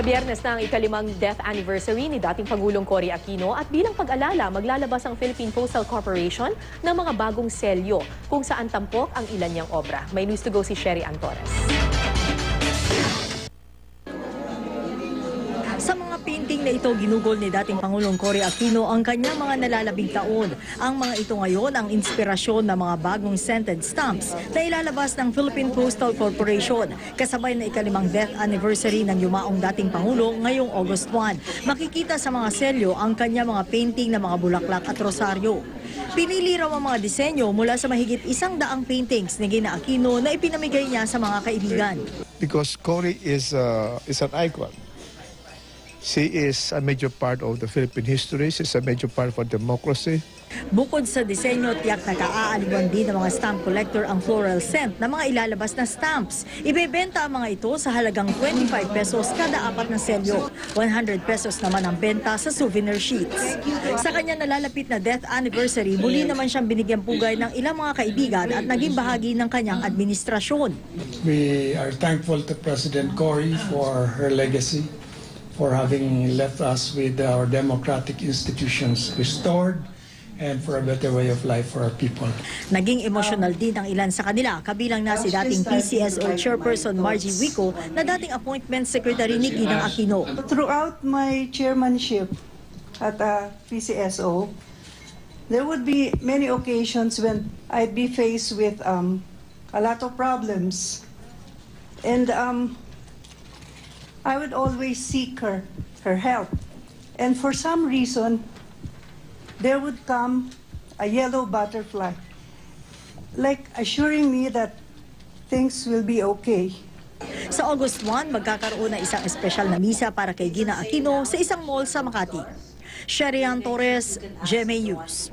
Sa Biyernes na ang ikalimang death anniversary ni dating Pangulong Cory Aquino at bilang pag-alala, maglalabas ang Philippine Postal Corporation ng mga bagong selyo kung saan tampok ang ilan niyang obra. May news to go si Sherry Ann Torres. Sa mga painting na ito, ginugol ni dating Pangulong Cory Aquino ang kanyang mga nalalabing taon. Ang mga ito ngayon ang inspirasyon ng mga bagong scented stamps na ilalabas ng Philippine Postal Corporation kasabay na ikalimang death anniversary ng yumaong dating Pangulo ngayong August 1. Makikita sa mga selyo ang kanyang mga painting na mga bulaklak at rosaryo. Pinili raw ang mga disenyo mula sa mahigit 100 paintings ni Gina Aquino na ipinamigay niya sa mga kaibigan. Because Cory is an icon. She is a major part of the Philippine history. She's a major part for democracy. Bukod sa disenyo, tiyak na kaaaliwan din ng mga stamp collector ang floral scent na mga ilalabas na stamps. Ibebenta ang mga ito sa halagang 25 pesos kada apat na selyo. 100 pesos naman ang benta sa souvenir sheets. Sa kanya nalalapit na death anniversary, muli naman siyang binigyan pugay ng ilang mga kaibigan at naging bahagi ng kanyang administrasyon. We are thankful to President Cory for her legacy, for having left us with our democratic institutions restored, and for a better way of life for our people. Naging emosyonal din ang ilan sa kanila, kabilang na si dating PCSO Chairperson Margie Wico na dating Appointment Secretary ni Ginang Aquino. Throughout my chairmanship at PCSO, there would be many occasions when I'd be faced with a lot of problems. And I would always seek her help. And for some reason, there would come a yellow butterfly, like assuring me that things will be okay. Sa August 1, magkakaroon ng isang espesyal na misa para kay Gina Aquino sa isang mall sa Makati. Sherry Ann Torres, GMA News.